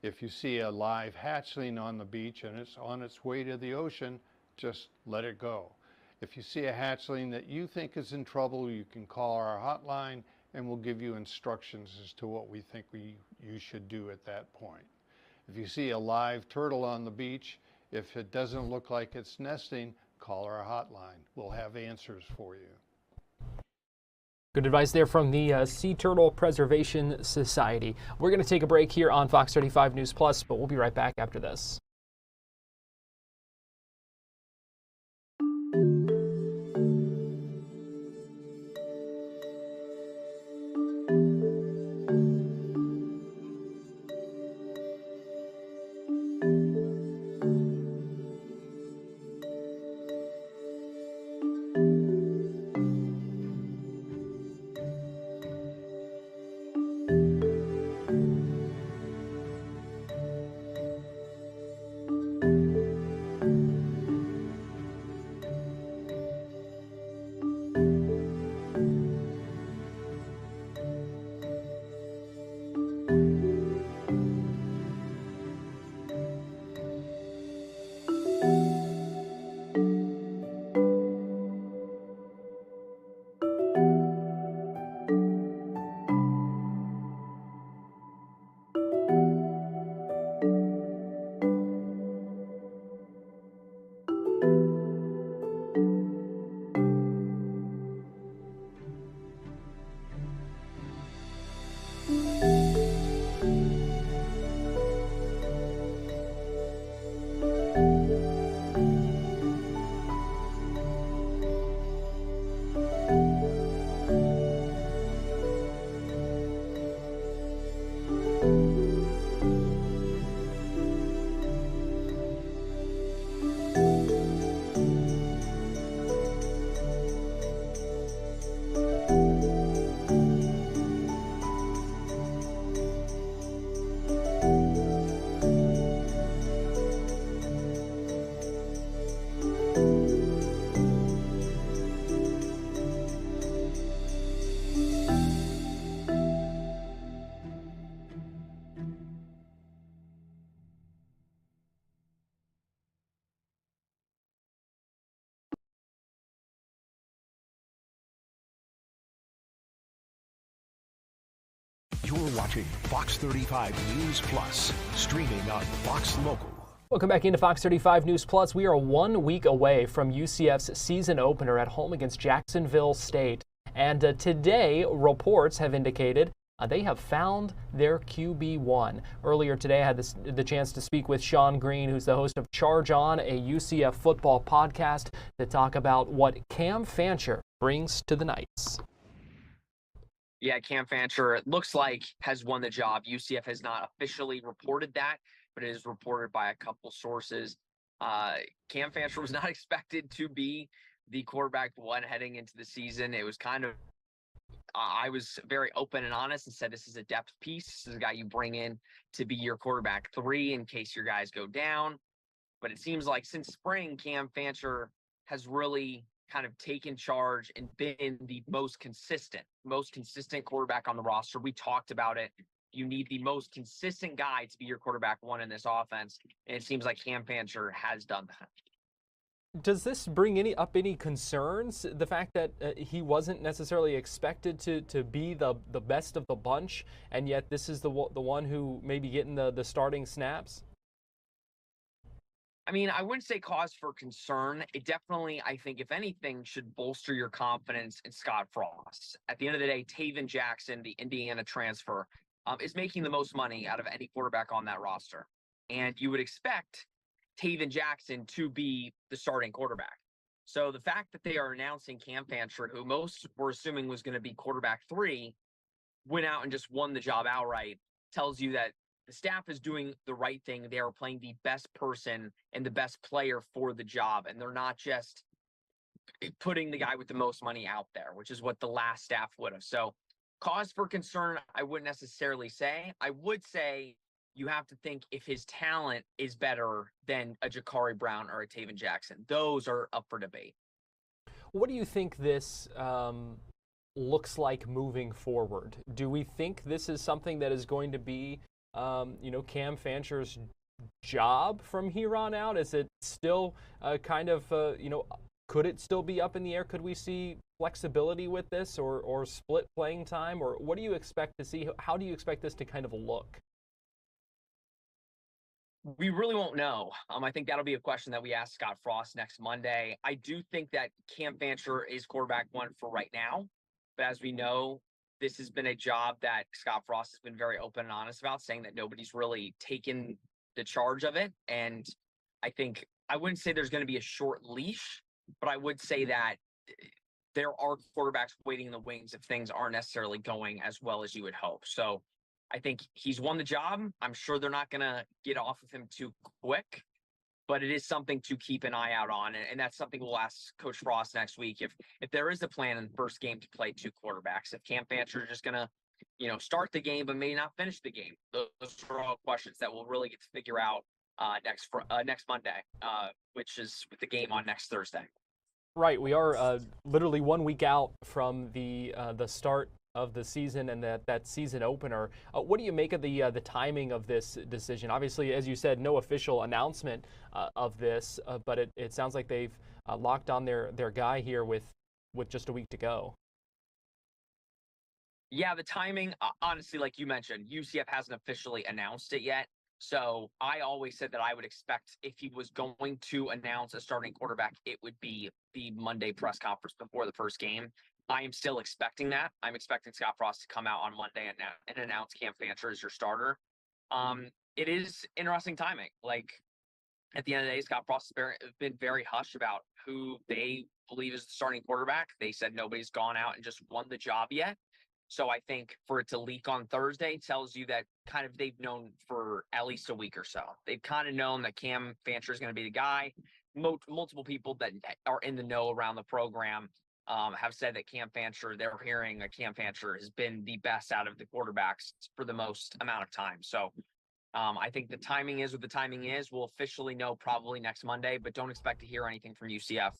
If you see a live hatchling on the beach and it's on its way to the ocean, just let it go. If you see a hatchling that you think is in trouble, you can call our hotline and we'll give you instructions as to what we think you should do at that point. If you see a live turtle on the beach, if it doesn't look like it's nesting, call our hotline. We'll have answers for you. Good advice there from the Sea Turtle Preservation Society. We're going to take a break here on Fox 35 News Plus, but we'll be right back after this. You're watching Fox 35 News Plus, streaming on Fox Local. Welcome back into Fox 35 News Plus. We are 1 week away from UCF's season opener at home against Jacksonville State. And today, reports have indicated they have found their QB1. Earlier today, I had the chance to speak with Sean Green, who's the host of ChargeOn, a UCF football podcast, to talk about what Cam Fancher brings to the Knights. Yeah, Cam Fancher, it looks like, has won the job. UCF has not officially reported that, but it is reported by a couple sources. Cam Fancher was not expected to be the quarterback one heading into the season. It was kind of, I was very open and honest and said, this is a depth piece. This is a guy you bring in to be your quarterback 3 in case your guys go down. But it seems like since spring, Cam Fancher has really kind of taken charge and been the most consistent quarterback on the roster. We talked about it. You need the most consistent guy to be your quarterback 1 in this offense. And it seems like Cam Fancher has done that. Does this bring up any concerns? The fact that he wasn't necessarily expected to be the best of the bunch, and yet this is the one who may be getting the starting snaps? I mean, I wouldn't say cause for concern. It definitely, I think, if anything, should bolster your confidence in Scott Frost. At the end of the day, Taven Jackson, the Indiana transfer, is making the most money out of any quarterback on that roster. And you would expect Taven Jackson to be the starting quarterback. So the fact that they are announcing Cam Fancher, who most were assuming was going to be quarterback 3, went out and just won the job outright, tells you that the staff is doing the right thing. They are playing the best person and the best player for the job. And they're not just putting the guy with the most money out there, which is what the last staff would have. So cause for concern, I wouldn't necessarily say. I would say you have to think if his talent is better than a Jakari Brown or a Taven Jackson. Those are up for debate. What do you think this looks like moving forward? Do we think this is something that is going to be Cam Fancher's job from here on out? Is it still could it still be up in the air? Could we see flexibility with this or split playing time? Or what do you expect to see? How do you expect this to kind of look? We really won't know. I think that'll be a question that we ask Scott Frost next Monday. I do think that Cam Fancher is quarterback 1 for right now. But as we know, this has been a job that Scott Frost has been very open and honest about, saying that nobody's really taken the charge of it. And I think I wouldn't say there's going to be a short leash, but I would say that there are quarterbacks waiting in the wings if things aren't necessarily going as well as you would hope. So I think he's won the job. I'm sure they're not going to get off of him too quick, but it is something to keep an eye out on. And that's something we'll ask Coach Frost next week. If there is a plan in the first game to play 2 quarterbacks, if Cam Fancher is just going to, start the game, but may not finish the game, those are all questions that we'll really get to figure out next Monday, which is with the game on next Thursday. Right. We are literally 1 week out from the start of the season and that season opener. What do you make of the timing of this decision? Obviously, as you said, no official announcement of this, but it sounds like they've locked on their guy here with just a week to go. Yeah, the timing, honestly, like you mentioned, UCF hasn't officially announced it yet. So I always said that I would expect if he was going to announce a starting quarterback, it would be the Monday press conference before the first game. I am still expecting that. I'm expecting Scott Frost to come out on Monday and announce Cam Fancher as your starter. It is interesting timing. Like, at the end of the day, Scott Frost has been very hush about who they believe is the starting quarterback. They said nobody's gone out and just won the job yet. So I think for it to leak on Thursday tells you that kind of they've known for at least a week or so. They've kind of known that Cam Fancher is going to be the guy. Multiple people that are in the know around the program have said that Cam Fancher, they're hearing that Cam Fancher has been the best out of the quarterbacks for the most amount of time. So I think the timing is what the timing is. We'll officially know probably next Monday, but don't expect to hear anything from UCF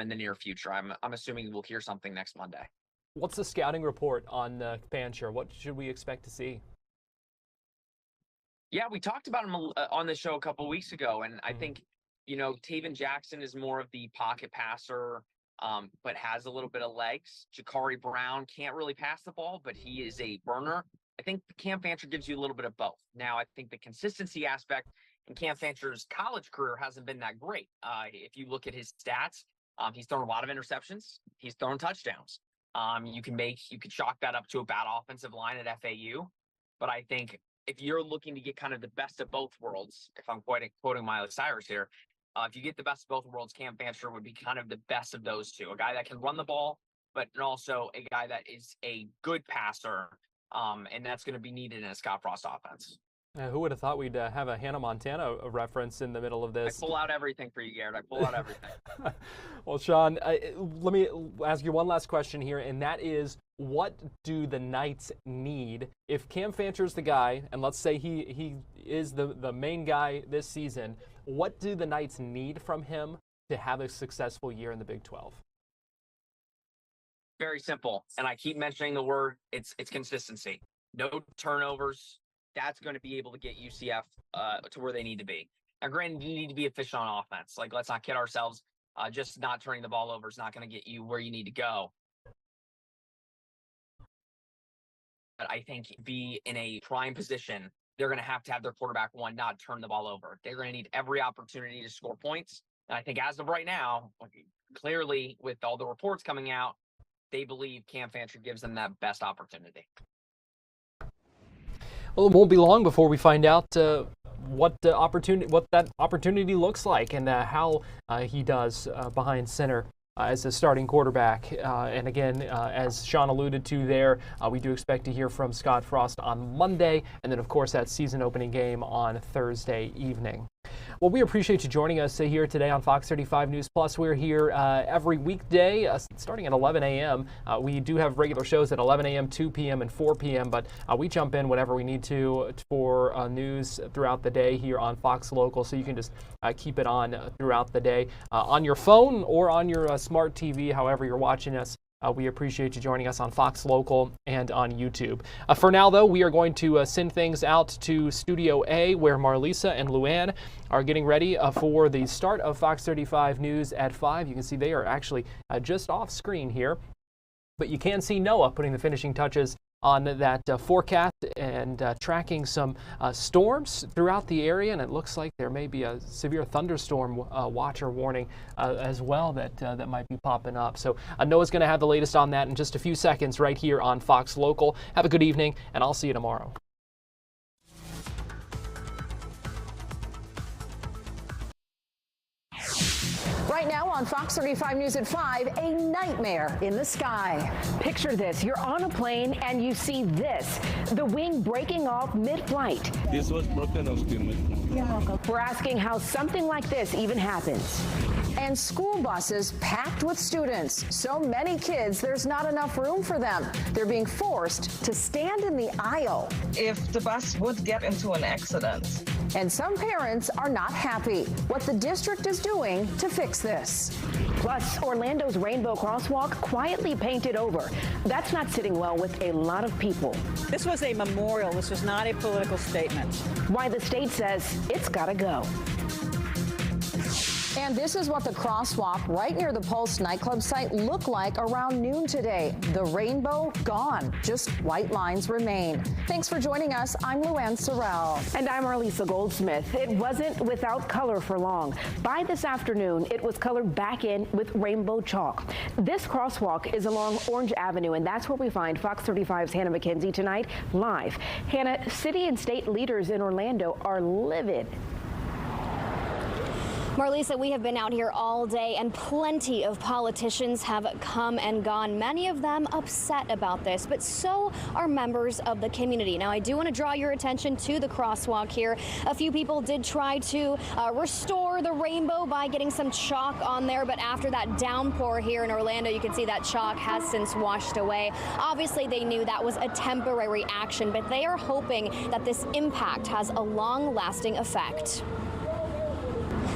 in the near future. I'm assuming we'll hear something next Monday. What's the scouting report on Fancher? What should we expect to see? Yeah, we talked about him on the show a couple of weeks ago, and I think, Taven Jackson is more of the pocket passer, but has a little bit of legs. Jakari Brown can't really pass the ball, but he is a burner. I think Cam Fancher gives you a little bit of both. Now, I think the consistency aspect in Cam Fancher's college career hasn't been that great. If you look at his stats, he's thrown a lot of interceptions. He's thrown touchdowns. You could chalk that up to a bad offensive line at FAU. But I think if you're looking to get kind of the best of both worlds, if I'm quoting Miley Cyrus here, if you get the best of both worlds, Cam Fancher would be kind of the best of those two. A guy that can run the ball, but also a guy that is a good passer. And that's going to be needed in a Scott Frost offense. Who would have thought we'd have a Hannah Montana reference in the middle of this? I pull out everything for you, Garrett. I pull out everything. Well, Sean, let me ask you one last question here, and that is, what do the Knights need? If Cam Fancher's the guy, and let's say he is the main guy this season, what do the Knights need from him to have a successful year in the Big 12? Very simple, and I keep mentioning the word, it's consistency. No turnovers. That's going to be able to get UCF to where they need to be. Now, granted, you need to be efficient on offense. Like, let's not kid ourselves. Just not turning the ball over is not going to get you where you need to go. But I think be in a prime position, they're going to have their quarterback, one, not turn the ball over. They're going to need every opportunity to score points. And I think as of right now, clearly with all the reports coming out, they believe Cam Fancher gives them that best opportunity. Well, it won't be long before we find out what that opportunity looks like and how he does behind center as a starting quarterback. And again, as Sean alluded to there, we do expect to hear from Scott Frost on Monday, and then of course that season opening game on Thursday evening. Well, we appreciate you joining us here today on Fox 35 News Plus. We're here every weekday starting at 11 a.m. We do have regular shows at 11 a.m., 2 p.m., and 4 p.m., but we jump in whenever we need to for news throughout the day here on Fox Local, so you can just keep it on throughout the day on your phone or on your smart TV, however you're watching us. We appreciate you joining us on Fox Local and on YouTube. For now, though, we are going to send things out to Studio A, where Marlisa and Luann are getting ready for the start of Fox 35 News at 5. You can see they are actually just off screen here, but you can see Noah putting the finishing touches on that forecast and tracking some storms throughout the area, and it looks like there may be a severe thunderstorm watch or warning as well that might be popping up. So Noah's going to have the latest on that in just a few seconds right here on Fox Local. Have a good evening, and I'll see you tomorrow. Right now on Fox 35 News at 5, a nightmare in the sky. Picture this. You're on a plane and you see this, the wing breaking off mid-flight. This was broken off. We're asking how something like this even happens. And school buses packed with students. So many kids, there's not enough room for them. They're being forced to stand in the aisle. If the bus would get into an accident. And some parents are not happy. What the district is doing to fix this. Plus, Orlando's rainbow crosswalk quietly painted over. That's not sitting well with a lot of people. This was a memorial. This was not a political statement. Why the state says it's got to go. And this is what the crosswalk right near the Pulse nightclub site looked like around noon today. The rainbow gone. Just white lines remain. Thanks for joining us. I'm Luann Sorrell. And I'm Arlisa Goldsmith. It wasn't without color for long. By this afternoon, it was colored back in with rainbow chalk. This crosswalk is along Orange Avenue, and that's where we find Fox 35's Hannah McKenzie tonight live. Hannah, city and state leaders in Orlando are livid. Marlisa, we have been out here all day, and plenty of politicians have come and gone, many of them upset about this, but so are members of the community. Now, I do want to draw your attention to the crosswalk here. A few people did try to restore the rainbow by getting some chalk on there, but after that downpour here in Orlando, you can see that chalk has since washed away. Obviously, they knew that was a temporary action, but they are hoping that this impact has a long-lasting effect.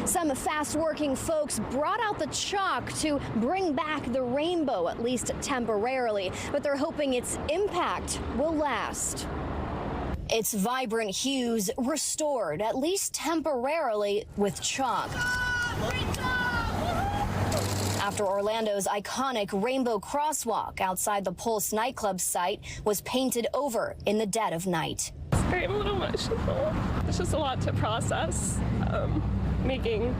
Some fast-working folks brought out the chalk to bring back the rainbow, at least temporarily, but they're hoping its impact will last. Its vibrant hues restored, at least temporarily, with chalk. After Orlando's iconic rainbow crosswalk outside the Pulse nightclub site was painted over in the dead of night. It's very emotional. It's just a lot to process. Making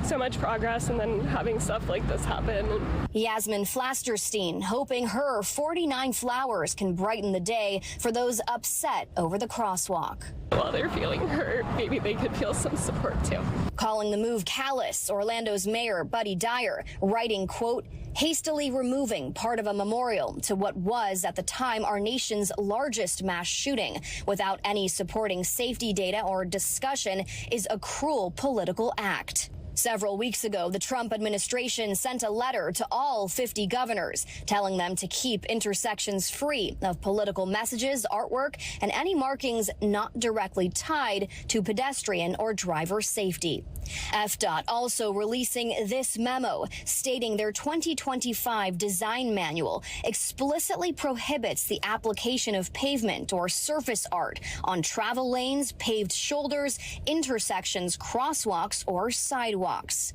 so much progress and then having stuff like this happen. Yasmin Flasterstein hoping her 49 flowers can brighten the day for those upset over the crosswalk. While they're feeling hurt, maybe they could feel some support too. Calling the move callous, Orlando's mayor Buddy Dyer writing, quote, hastily removing part of a memorial to what was at the time our nation's largest mass shooting without any supporting safety data or discussion is a cruel political act. Several weeks ago, the Trump administration sent a letter to all 50 governors telling them to keep intersections free of political messages, artwork, and any markings not directly tied to pedestrian or driver safety. FDOT also releasing this memo stating their 2025 design manual explicitly prohibits the application of pavement or surface art on travel lanes, paved shoulders, intersections, crosswalks, or sidewalks.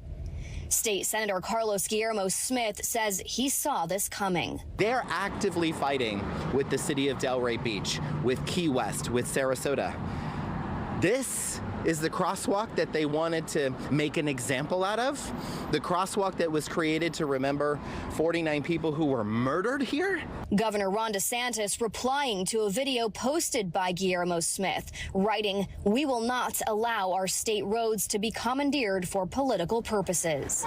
State Senator Carlos Guillermo Smith says he saw this coming. They're actively fighting with the city of Delray Beach, with Key West, with Sarasota. This is the crosswalk that they wanted to make an example out of. The crosswalk that was created to remember 49 people who were murdered here. Governor Ron DeSantis replying to a video posted by Guillermo Smith, writing, "We will not allow our state roads to be commandeered for political purposes."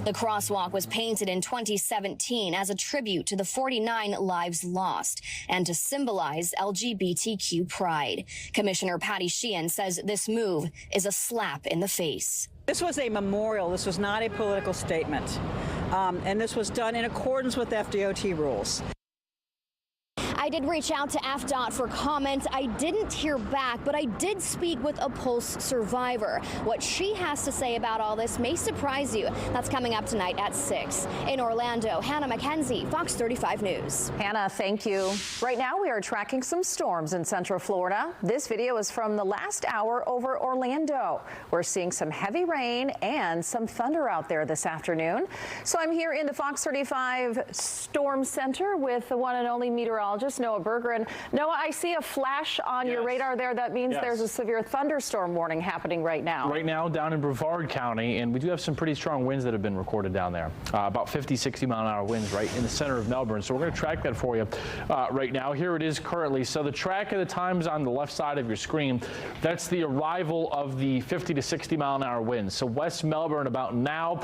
The crosswalk was painted in 2017 as a tribute to the 49 lives lost and to symbolize LGBTQ pride. Commissioner Patty Sheehan says this move is a slap in the face. This was a memorial. This was not a political statement. And this was done in accordance with FDOT rules. I did reach out to FDOT for comment. I didn't hear back, but I did speak with a Pulse survivor. What she has to say about all this may surprise you. That's coming up tonight at 6. In Orlando, Hannah McKenzie, Fox 35 News. Hannah, thank you. Right now we are tracking some storms in Central Florida. This video is from the last hour over Orlando. We're seeing some heavy rain and some thunder out there this afternoon. So I'm here in the Fox 35 Storm Center with the one and only meteorologist Noah Berger. And Noah, I see a flash on your radar there. That means there's a severe thunderstorm warning happening right now. Right now down in Brevard County, and we do have some pretty strong winds that have been recorded down there. About 50, 60 mile an hour winds right in the center of Melbourne. So we're going to track that for you right now. Here it is currently. So the track of the times on the left side of your screen, that's the arrival of the 50 to 60 mile an hour winds. So West Melbourne about now,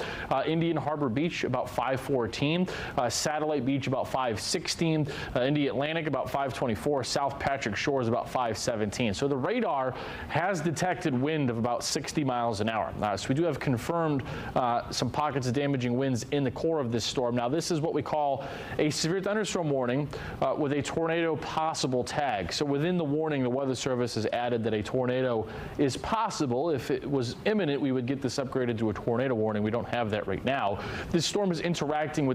Indian Harbor Beach about 5:14, Satellite Beach about 5:16, Indy Atlantic about 5:24, South Patrick Shores about 5:17. So the radar has detected wind of about 60 miles an hour. So we do have confirmed some pockets of damaging winds in the core of this storm. Now this is what we call a severe thunderstorm warning with a tornado possible tag. So within the warning, the Weather Service has added that a tornado is possible. If it was imminent, we would get this upgraded to a tornado warning. We don't have that right now. This storm is interacting with the